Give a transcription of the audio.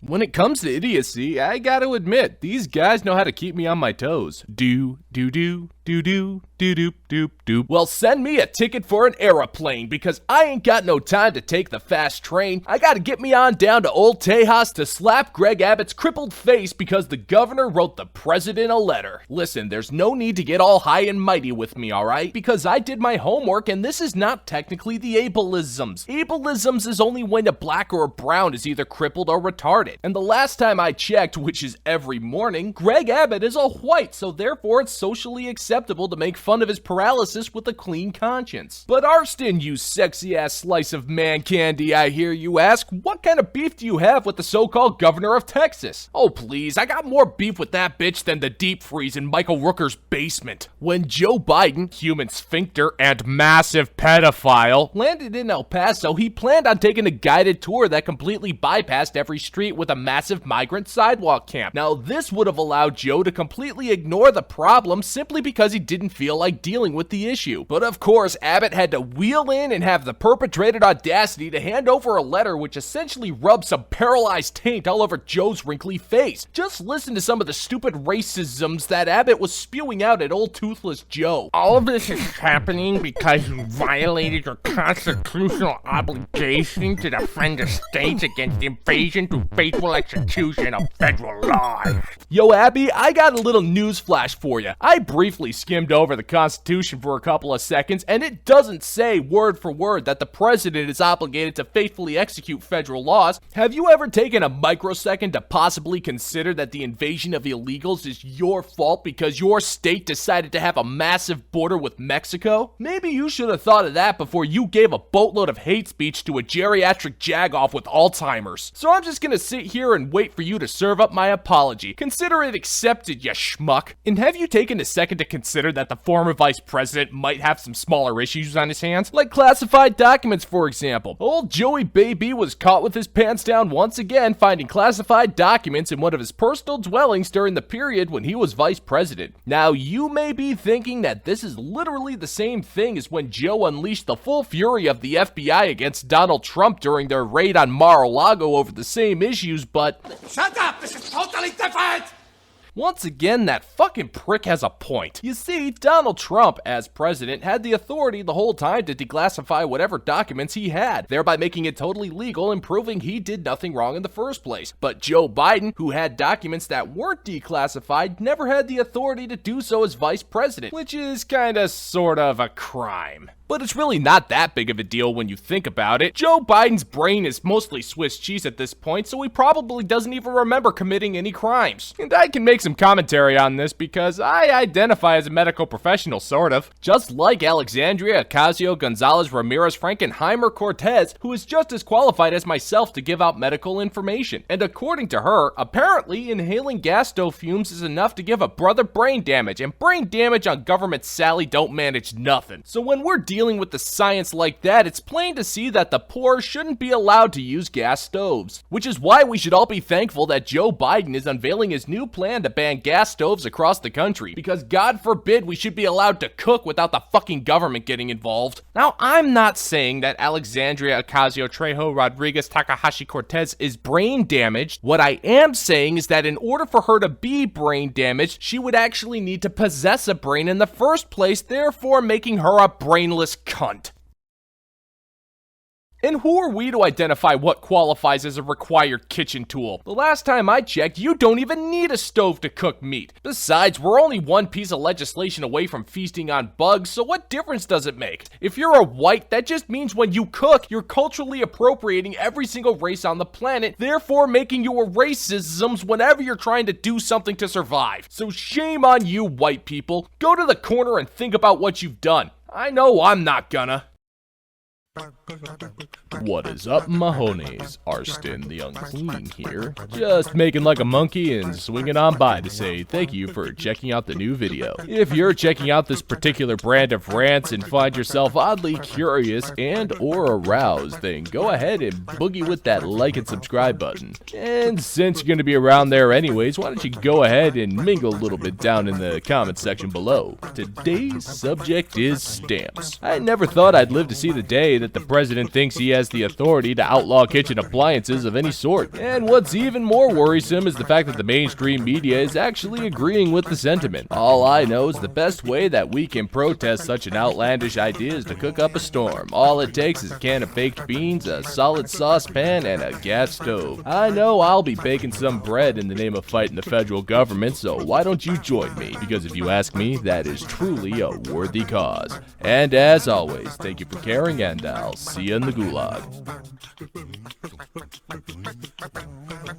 When it comes to idiocy, I gotta admit, these guys know how to keep me on my toes. Do. Well, send me a ticket for an aeroplane, because I ain't got no time to take the fast train. I gotta get me on down to Old Tejas to slap Greg Abbott's crippled face because the governor wrote the president a letter. Listen, there's no need to get all high and mighty with me, alright? Because I did my homework and this is not technically the ableisms. Ableisms is only when a black or a brown is either crippled or retarded. And the last time I checked, which is every morning, Greg Abbott is a white, so therefore it's socially acceptable to make fun of his paralysis with a clean conscience. But Arston, you sexy ass slice of man candy, I hear you ask, what kind of beef do you have with the so-called governor of Texas? Oh please, I got more beef with that bitch than the deep freeze in Michael Rooker's basement. When Joe Biden, human sphincter and massive pedophile, landed in El Paso, he planned on taking a guided tour that completely bypassed every street with a massive migrant sidewalk camp. Now this would have allowed Joe to completely ignore the problem simply because he didn't feel like dealing with the issue. But of course, Abbott had to wheel in and have the perpetrated audacity to hand over a letter which essentially rubbed some paralyzed taint all over Joe's wrinkly face. Just listen to some of the stupid racisms that Abbott was spewing out at old toothless Joe. All of this is happening because you violated your constitutional obligation to defend the states against invasion through faithful execution of federal laws. Yo, Abby, I got a little news flash for you. I briefly skimmed over the Constitution for a couple of seconds, and it doesn't say word for word that the president is obligated to faithfully execute federal laws. Have you ever taken a microsecond to possibly consider that the invasion of illegals is your fault because your state decided to have a massive border with Mexico? Maybe you should have thought of that before you gave a boatload of hate speech to a geriatric jagoff with Alzheimer's. So I'm just gonna sit here and wait for you to serve up my apology. Consider it accepted, you schmuck. And have you taken a second to consider that the former vice president might have some smaller issues on his hands? Like classified documents, for example. Old Joey Baby was caught with his pants down once again, finding classified documents in one of his personal dwellings during the period when he was vice president. Now, you may be thinking that this is literally the same thing as when Joe unleashed the full fury of the FBI against Donald Trump during their raid on Mar-a-Lago over the same issues, but... Shut up! This is totally different! Once again, that fucking prick has a point. You see, Donald Trump, as president, had the authority the whole time to declassify whatever documents he had, thereby making it totally legal and proving he did nothing wrong in the first place. But Joe Biden, who had documents that weren't declassified, never had the authority to do so as vice president, which is kinda sort of a crime. But it's really not that big of a deal when you think about it. Joe Biden's brain is mostly Swiss cheese at this point, so he probably doesn't even remember committing any crimes. And I can make some commentary on this because I identify as a medical professional, sort of. Just like Alexandria Ocasio-Gonzalez Ramirez Frankenheimer Cortez, who is just as qualified as myself to give out medical information. And according to her, apparently inhaling gas stove fumes is enough to give a brother brain damage, and brain damage on government Sally don't manage nothing. So when we're dealing with the science like that, it's plain to see that the poor shouldn't be allowed to use gas stoves. Which is why we should all be thankful that Joe Biden is unveiling his new plan to ban gas stoves across the country, because God forbid we should be allowed to cook without the fucking government getting involved. Now, I'm not saying that Alexandria Ocasio-Trejo Rodriguez Takahashi Cortez is brain damaged. What I am saying is that in order for her to be brain damaged, she would actually need to possess a brain in the first place, therefore making her a brainless cunt. And who are we to identify what qualifies as a required kitchen tool? The last time I checked, you don't even need a stove to cook meat. Besides, we're only one piece of legislation away from feasting on bugs, so what difference does it make? If you're a white, that just means when you cook, you're culturally appropriating every single race on the planet, therefore making you a racism whenever you're trying to do something to survive. So shame on you, white people. Go to the corner and think about what you've done. I know I'm not gonna. What is up, Mahones? Arston the Unclean here, just making like a monkey and swinging on by to say thank you for checking out the new video. If you're checking out this particular brand of rants and find yourself oddly curious and or aroused, then go ahead and boogie with that like and subscribe button. And since you're going to be around there anyways, why don't you go ahead and mingle a little bit down in the comment section below. Today's subject is stamps. I never thought I'd live to see the day that the president thinks he has the authority to outlaw kitchen appliances of any sort. And what's even more worrisome is the fact that the mainstream media is actually agreeing with the sentiment. All I know is the best way that we can protest such an outlandish idea is to cook up a storm. All it takes is a can of baked beans, a solid saucepan, and a gas stove. I know I'll be baking some bread in the name of fighting the federal government, so why don't you join me? Because if you ask me, that is truly a worthy cause. And as always, thank you for caring, and I'll see you in the gulag.